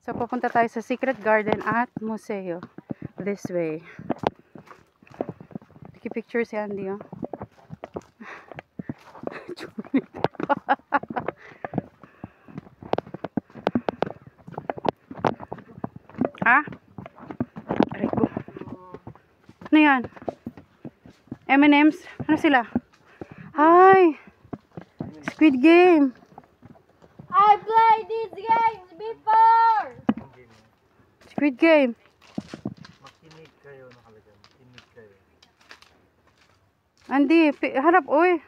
So, pupunta tayo sa Secret Garden at Museo. This way. Picture si Andy, oh. Ha? Aray ko. Ano yan? M&M's? Ano sila? Hi! Squid Game! I played these games before! Squid Game! Makinig kayo, nakalagay. Makinig kayo. Andy, harap, oy.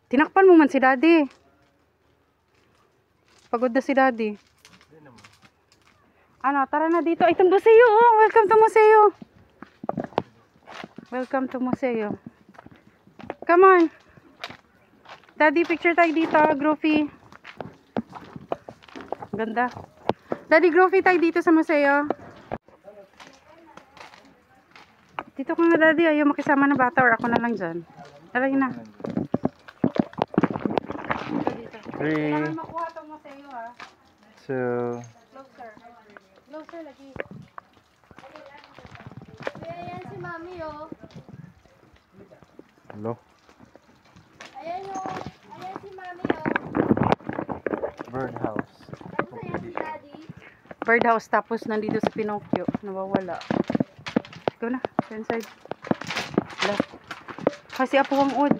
Tinakpan mo man si Daddy. Pagod na si Daddy. Hindi naman. Ano, tara na dito. Itong museo, oh. Welcome to museo. Welcome to museo. Come on. Daddy, picture tayo dito. Groovy. Ganda. Daddy, groovy tayo dito sa museo. Dito ka nga, Daddy. Ayaw makisama ng bata or ako na lang dyan. Tara yun na. Three, Kailangan makuha itong museo, ha. 2, Closer. Closer lagi. Ayan si Mami, oh. hello. Ayan, oh. Ayan si Mami, oh. Birdhouse. Tapos ayan si Daddy. Birdhouse, tapos nandito sa Pinocchio. Nawawala. Ikaw na. Sa inside. Left. Kasi apo ang ud.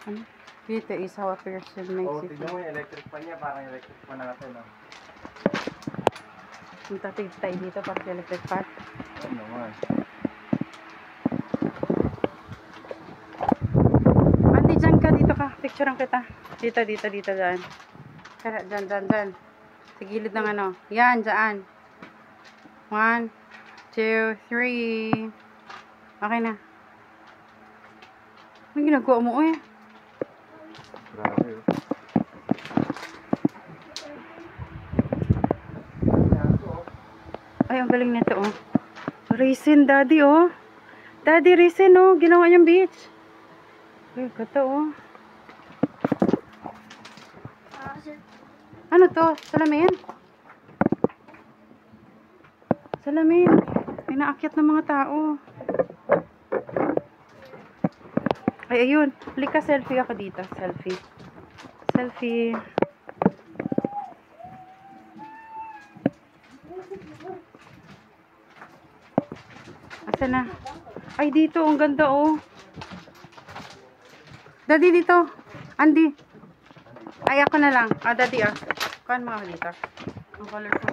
Ano? Dito is how a person makes Oh, it. tignan mo yung electric pan niya. Parang electric pan natin, no? Punta tayo dito para sa electric fan. Ano naman? Andi, dyan ka. Dito ka. Picturean kita. Dito, dyan. Kaya, dyan. Sa gilid ng ano. Yan, dyan. 1, 2, 3. Okay na. Ano ginagawa mo, eh? Grabe, oh. Ay, ang galing nito, oh. Raisin, Daddy, oh. Daddy, raisin, oh. Ginawa niyang beach. Ay, gata, oh. Ano to? Salamin? Salamin. May naakyat ng mga tao. Ay, ayun. Halika, selfie ako dito. Selfie. Selfie. Asa na? Ay, dito. Ang ganda, oh. Daddy, dito. Andy. Ay, ako na lang. Ah, Daddy, ah. Kuhaan mo ako dito. Ang colorful.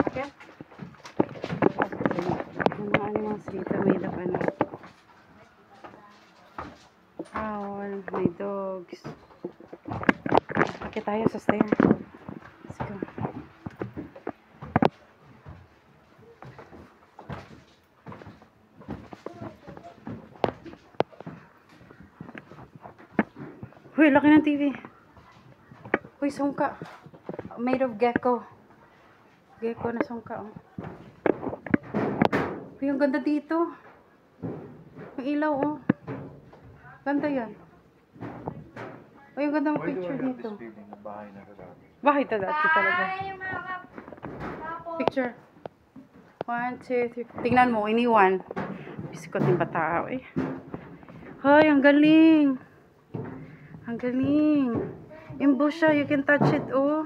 Okay? Yung mga animals dito, may laban. Owl, may dogs. Okay tayo sa stair. Let's go. Uy, laki ng TV. Uy, sungka. Made of gecko. Gecko na sungka, oh. Uy, ang ganda dito. Ang ilaw, oh. Ganda yan. Uy, ang ganda ng picture dito. Bahay na kagabi. Bahay dati talaga. Ay, mga tapos. Picture. 1, 2, 3. Tingnan mo, iniwan. Bisikot yung bata, eh. Hoy, ang galing. Ang galing. Imbo siya. You can touch it, oh.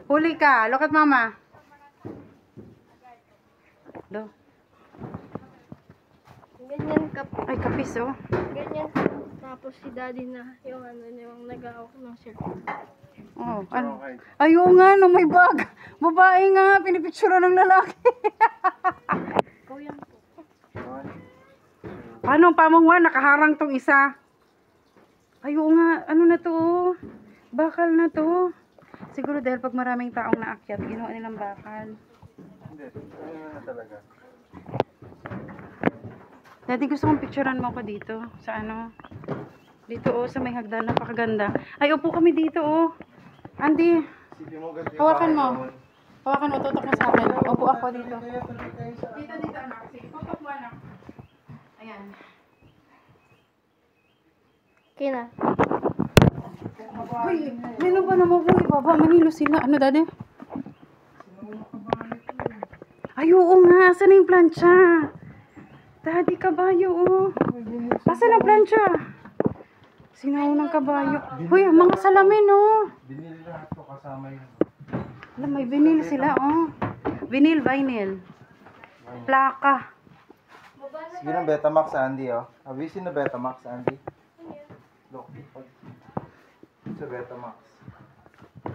Huli ka. Look at mama. Do. Ganyan Ay, kapis, oh. ganyan. Tapos si Daddy na yung ano, yung nag-aawak ng cellphone. Oh, ano? Ayaw nga, no, may bag. Babae nga, pinipicture ng lalaki. Ikaw yan po. Paano, pamangwa, nakaharang tong isa. Ayaw nga, ano na to, oh. Bakal na to. Siguro dahil pag maraming taong naakyat, ginawa nilang bakal. Hindi, ano na talaga. Daddy, gusto kong picturean mo ko dito. Sa ano? Dito, oh, sa may hagdan. Napakaganda. Ay, upo kami dito, oh. Andy, Sige mo, ganti. hawakan mo. Hawakan mo, tutok mo sa akin. Upo ako dito. Dito, anak. Sige. Okay na. Uy, meron ba naman kung ibaba? Manilo sila. Ano, daddy? Ay, oo nga. Saan na yung plancha? Daddy, kabayo, oh. Asan ang plancha? Sinaw ng kabayo. Uy, mga salamin, oh. Binili lahat ko kasama yun. Alam, may vinyl sila, oh. Vinyl. Plaka. Sige na Betamax, Andy, oh. Have you seen the Betamax, Andy? Look. Sa Betamax.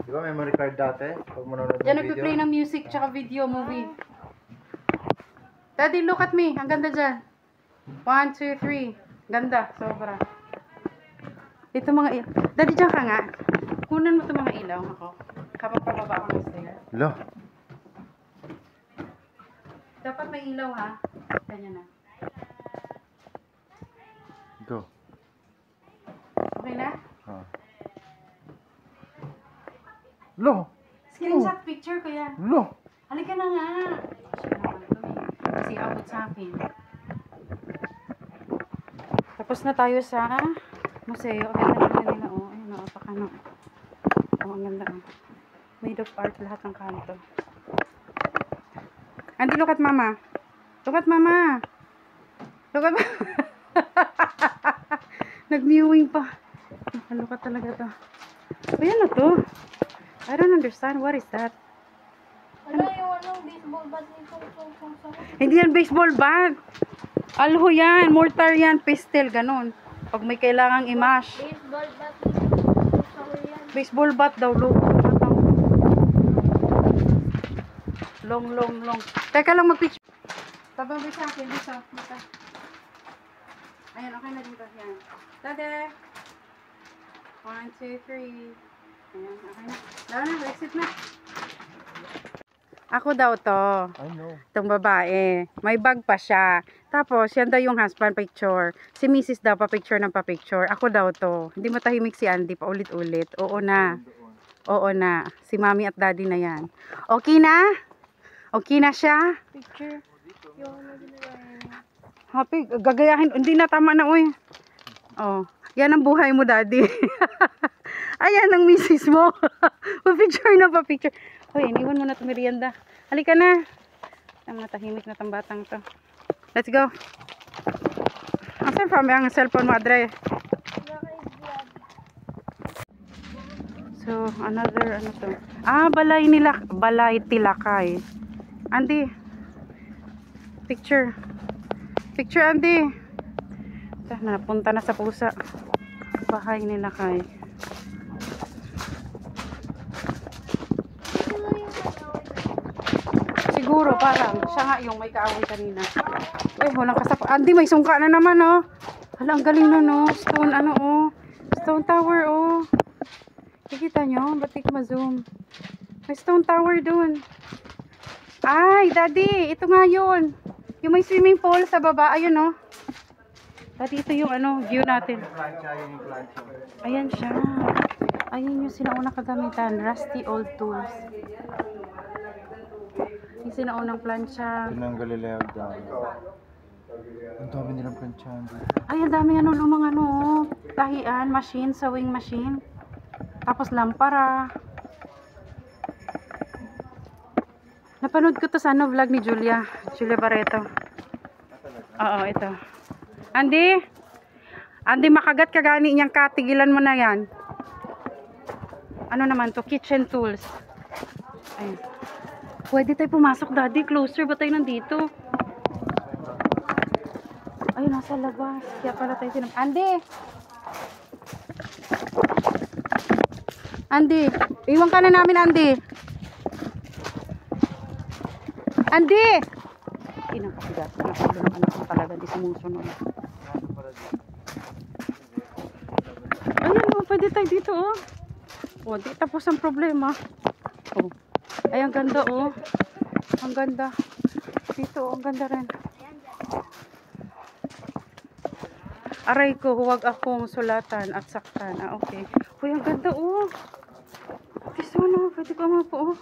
Di ba memory card dati? Pag manonood ng Yan, video? nagpe-play ng music tsaka video movie. Daddy, look at me. Ang ganda dyan. 1, 2, 3. Ganda. Sobra. Ito mga ilaw. Daddy, dyan ka nga. Kunan mo ito mga ilaw ako. Kapag pababa ako ng stair. Lo. Dapat may ilaw, ha? Ganyan na. Go. Okay na? Ah. Lo. Screenshot picture ko yan. Lo. Halika na nga. Siya naman ito eh. Kasi abot sa akin. Tapos na tayo sa museo. Ang ganda nila, oh. Ayun, oh. Pakano. Oh, ang ganda, oh. Made of art lahat ng kanto. Andy, look at mama. Look at mama. Look at mama. Nag-mewing pa. Look at talaga to. Ayan na to. I don't understand. What is that? Wala yung baseball bat nito. Hindi yan baseball bat. Alho yan. Mortar yan. Pistil. Ganon. Pag may kailangang i-mash. Baseball bat nito. Yan. Baseball bat daw. Long. Teka lang mag-picture. Tabang sa akin. Dito. Ayan. Okay na dito. Yan. Dade. 1, 2, 3. Ayan. Okay na. Lawa na. Exit na. Ako daw to. I know. Itong babae. May bag pa siya. Tapos, yan daw yung husband picture. Si Mrs. daw pa-picture ng pa-picture. Ako daw to. Hindi matahimik si Andy pa ulit-ulit. Oo na. Oo na. Si mommy at daddy na yan. Okay na? Okay na siya? Picture. Yung ginagawa niya. Happy. Gagayahin. Hindi na, tama na, uy. Oh. Yan ang buhay mo, daddy. Ayan ang misis mo. Pa-picture na pa-picture. Hoy, iniwan mo na ito merienda. Halika na. Ang natahimik na tang batang to. Let's go. Asan pa ang cellphone mo, Adre? So, another, ano to? Ah, Balay Tilakay. Andy. Picture. Picture, Andy. Napunta na sa pusa. Bahay nila kay. Siguro parang siya nga yung may kaaway kanina. Uy, walang kasap. Andy, may sungka na naman, oh. Hala, ang galing na, no. Stone, ano, oh. Stone tower, oh. Kikita nyo? Ba't di ko ma-zoom? May stone tower dun. Ay, daddy, ito nga yun. Yung may swimming pool sa baba. Ayun, oh. Daddy, ito yung, ano, view natin. Ayan siya. Ayan yung sinaunang kagamitan. Rusty old tools. Yung sinaunang plancha. Ito ng Galileo dami. Ang dami nilang planchahan dito. Ay, ang dami ano, lumang ano, oh. Tahian, machine, sewing machine. Tapos lampara. Napanood ko to sa ano, vlog ni Julia Barreto. Oo, ito. Andy, makagat ka gani niyang katigilan mo na yan. Ano naman to? Kitchen tools. Ayun. Pwede tayo pumasok, daddy. Closer ba tayo nandito? Ayun, nasa labas. Kaya pala tayo Andy, iwan ka na namin, Andy. Andy! Inakasigas. Anak ko talaga. Di sumusunod. Ayun, oh, pwede tayo dito, oh. Oh, di tapos ang problema. Oh. Ay, ang ganda, oh. Ang ganda. Dito, oh, ang ganda rin. Aray ko, huwag akong sulatan at saktan. Ah, okay. Uy, ang ganda, oh. Gusto na, pwede ko mo po, oh.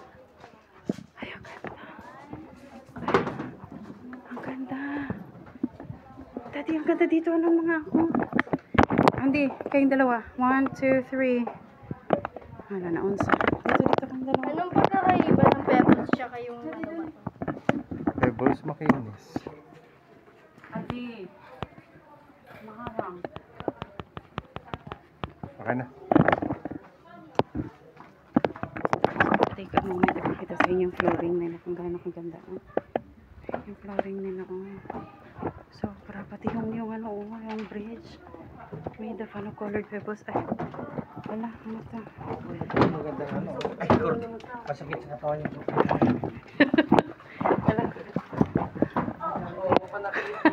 Ay, ang ganda. Ang ganda. Daddy, ang ganda dito. Anong mga ako? Hindi, kayong dalawa. 1, 2, 3. Ano na, unsa? Dito kayong dalawa. Anong pagkakaiba ng pebbles siya kayong ano ba to? Pebbles makinis. Adi. Maharang. Okay na. Take a moment, ipakita sa inyo yung flooring nila kung gaano kaganda. Yung flooring nila, sobra, pati yung ano, yung bridge. Made of ano, colored pebbles. Ay, wala, ano to? Magandang ano. Ay, Lord. Masakit sa katawan niyo.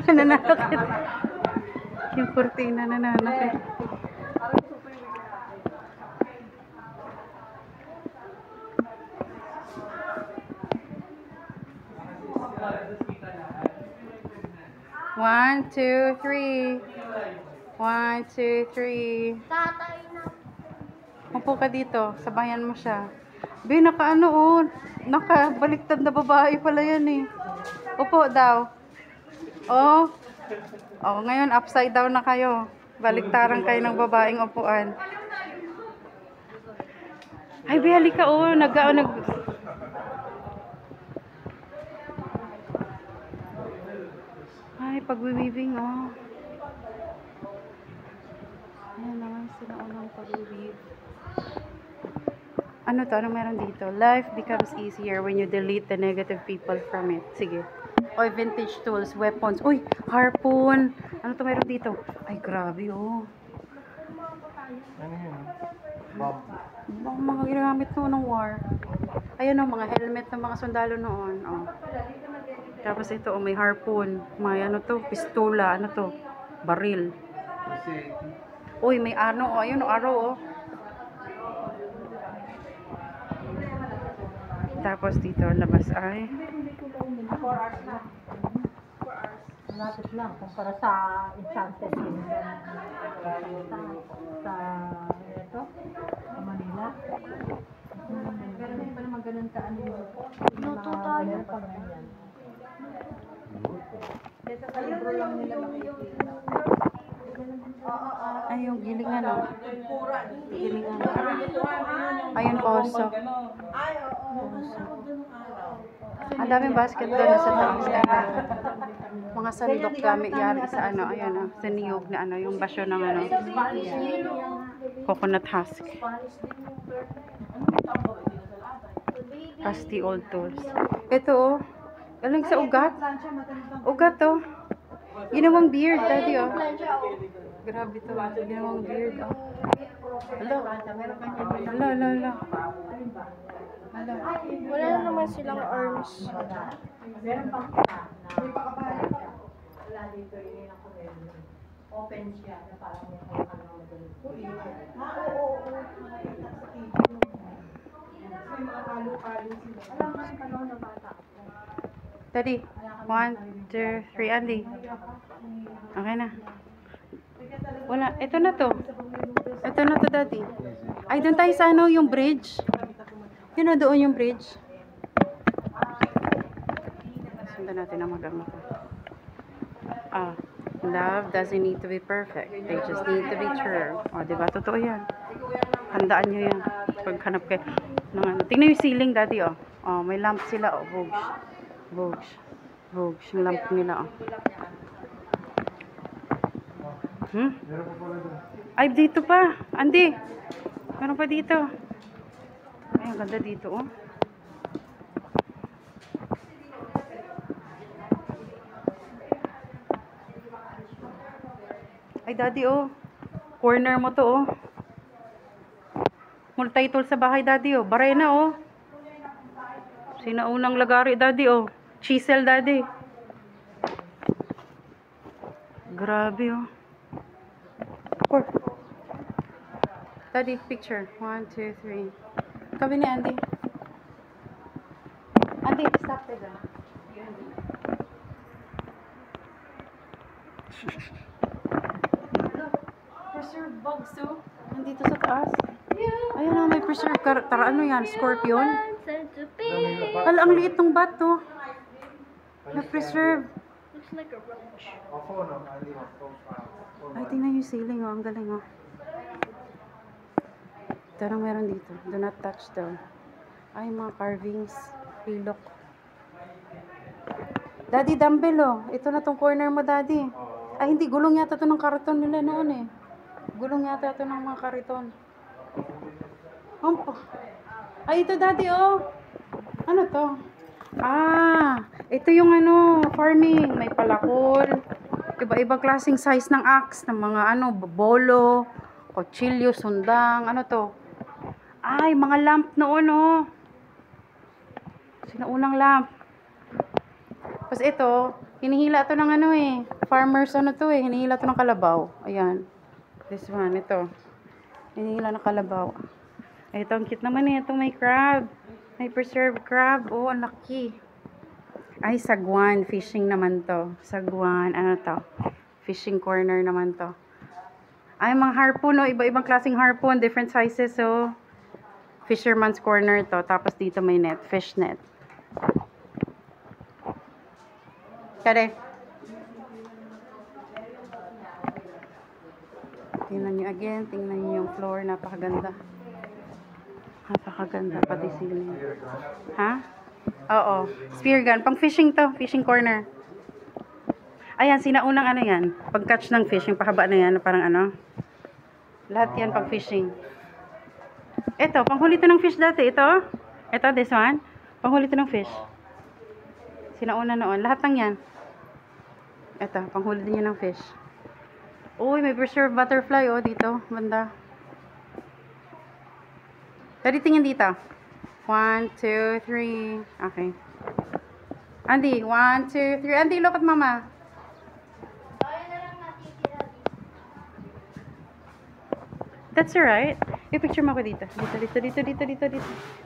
Nananakit. Yung kurtina nananakit. One, two, three. 1, 2, 3. Tatay na. Upo ka dito. Sabayan mo siya. Be, naka-ano oh. Nakabaliktad na babae pala yan eh. Upo daw. Oh. Oh, ngayon upside down na kayo. Baliktaran kayo ng babaeng upuan. Ay, Be, halika oh. Ay, pag-weaving oh. Ayan naman sila unang pag-weave. Ano to? Anong meron dito? Life becomes easier when you delete the negative people from it. Sige. Oy, vintage tools, weapons. Uy, harpoon. Ano to meron dito? Ay, grabe oh. Ano yun? Bomb. Mga ginagamit noon ng war. Ayan oh, mga helmet ng mga sundalo noon. Oh. Tapos ito, oh, may harpoon. May ano to? Pistola. Ano to? Baril. Kasi, Uy, may ano, oh, ayun, oh, araw, oh. Tapos dito, labas ay. 4 hours na. 4 hours. Malapit lang kumpara sa Enchanted Kingdom. Sa ito, sa Manila. Pero hindi pa naman ganun ka ano yung Luto tayo. pag ganyan. Dito sa libro lang nila makikita. Ay, yung gilingan, oh. Gilingan. Ayun, poso. Ang daming basket doon sa taas. Mga sandok gamit yari sa ano, ayun, oh. Sa niyog na ano, yung basyo ng ano. Coconut husk. Rusty old tools. Ito, oh. Galing sa ugat. Ugat, oh. Ginawang beard, daddy, oh. Grabe to. Ginawang beard, oh. Hala. Hala. Wala na naman silang arms. Meron pang wala dito yun ako open siya na parang may ano madali. Oo. Makita sa TV. May mga kalo-kalo sila. Alam mo ang panahon ng bata. Daddy, 1, 2, 3, Andy. Okay na. Wala, ito na to. Ito na to, daddy. Ay, doon tayo sa ano, yung bridge. Yun na doon yung bridge. Sundan natin ang mag-ama ko. Love doesn't need to be perfect. They just need to be true. O, diba? Totoo yan. Handaan nyo yan. Paghanap kayo. Tingnan yung ceiling, daddy, oh. Oh, may lamp sila, oh. Vogue. Yung lamp nila, oh. meron pa pala doon. Ay, dito pa. Andy. Meron pa dito. Ay, ang ganda dito, oh. Ay, daddy, oh. Corner mo to, oh. Multi-tool sa bahay, daddy, oh. Barena, oh. Sinaunang lagari, daddy, oh. Chisel, daddy. Grabe, oh. Daddy, picture. 1, 2, 3. Kami ni Andy. Andy, stop it. Preserve bugs, too. Nandito sa taas. Ayun na, may preserve. Tara, ano yan? Scorpion? Hala, ang liit ng bat, to. Na-preserve. like a roach. Oh, phone, no? Andy, phone. Ay, tingnan yung ceiling, oh. Ang galing, oh. Ito lang meron dito. Do not touch daw. Ay, mga carvings. Pilok. Daddy, dumbbell, oh. Ito na tong corner mo, Daddy. Ay, hindi. Gulong yata ito ng kariton nila noon, eh. Gulong yata ito ng mga kariton. Ay, ito, Daddy, oh. Ano to? Ah, ito yung ano, farming. May palakol. Iba-ibang klaseng size ng axe. Ng mga ano, bolo, kutsilyo, sundang. Ano to? Ay, mga lamp noon, oh. Sinaunang lamp. Tapos ito, hinihila to ng ano eh. Farmers ano to eh. Hinihila to ng kalabaw. Ayan. This one, ito. Hinihila ng kalabaw. Ito, ang cute naman eh. Ito may crab. May preserved crab. Oh, ang laki. Ay, sagwan. Fishing naman to. Sagwan. Ano to? Fishing corner naman to. Ay, mga harpoon, oh. Iba-ibang klaseng harpoon. Different sizes, oh. Fisherman's corner to. Tapos dito may net. Fish net. Kare. Tingnan nyo again. Tingnan nyo yung floor. Napakaganda. Napakaganda. Pati ceiling. Ha? Oo. Spear gun. Pang fishing to. Fishing corner. Ayan. Sinaunang ano yan. Pag catch ng fish. Yung pahaba na yan. Parang ano. Lahat yan pang fishing. Ito. Panghuli to ng fish dati. Ito. Ito. This one. Panghuli to ng fish. Sinauna noon. Lahat ng yan. Ito, panghuli din yan ng fish. Uy, may preserved butterfly, oh, dito. Banda. Tadi tingin dito. 1, 2, 3. Okay. Andy, 1, 2, 3. Andy, look at mama. That's alright. I-picture mo ako dito. Dito.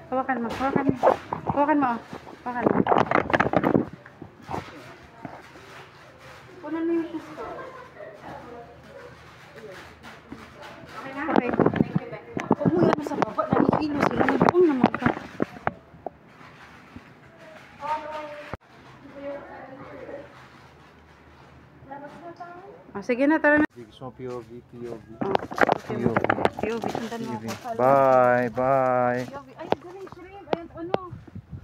Hawakan mo. Hawakan mo, oh. Hawakan mo. Punan mo yung shoes ko. Okay na? Okay. Thank you, Beck. Huwag mo yan sa baba. Nagkilo sila. Nagbuong naman ka. Sige na, tara na. Gusto mo POV. POV, sundan mo ako. Bye. Bye. POV. Ay, galing, shrimp. Ay, ano?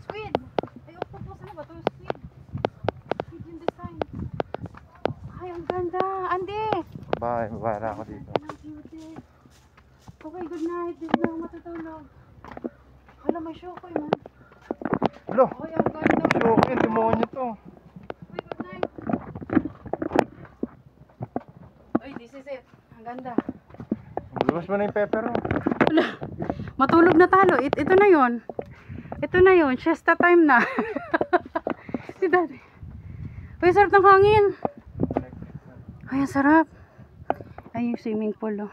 Squid. Ay, octopus. Ano ba ito? Squid. Squid yung design. Ay, ang ganda. Andy! Bye. Babara ako dito. Ang cute. Okay, good night. Di na ako matutulog. Hala, may shokoy man. Hello. Ay, ang ganda. Shokin, demonyo to. Uy, good night. Uy, this is it. Ang ganda. Labas mo na yung pepper, oh. Hala, matulog na talo. Ito na yon. Ito na yon. Siesta time na. Si Daddy. Uy, sarap ng hangin. Ay, ang sarap. Ay, yung swimming pool, oh.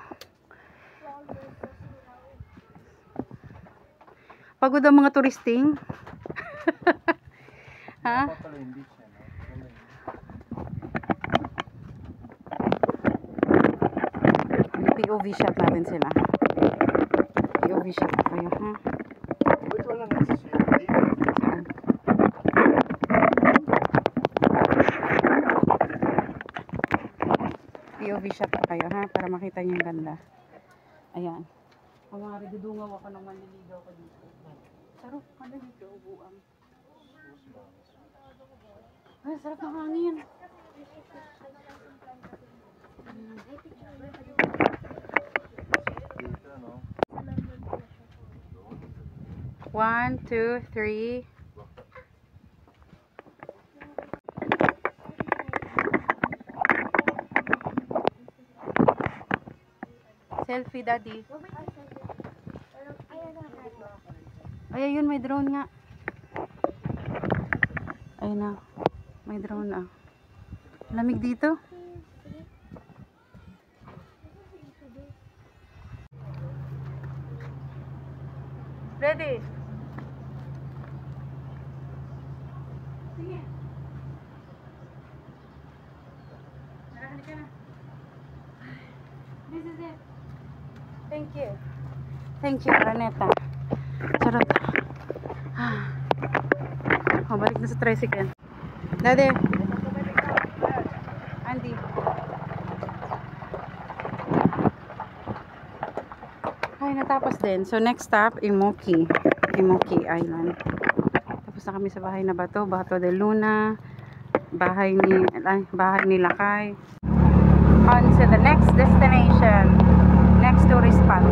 Pagod ang mga turisting. Ha? POV shot natin sila. POV shot kayo, ha? Wait, wala na sa swimming dito. Saan? POV shot kayo, ha? Para makita niyo yung ganda. Ayan. Ang mga ridudungaw ako nang manliligaw ko dito. Sarap ka na dito, ubuan. Ay, sarap ng hangin. Dito, no? 1, 2, 3. Selfie, Daddy. Ay, ayun, may drone nga. Ayun na. May drone na. Lamig dito. Ready? Sige. Narahali ka na. This is it. Thank you. Thank you, Raneta. Sarap. Oh, balik na sa tricycle. Daddy. Okay, natapos din. So, next stop, Imoki. Imoki Island. Tapos na kami sa bahay na bato. Bato de Luna. Bahay ni Lakay. On to the next destination. Next tourist spot.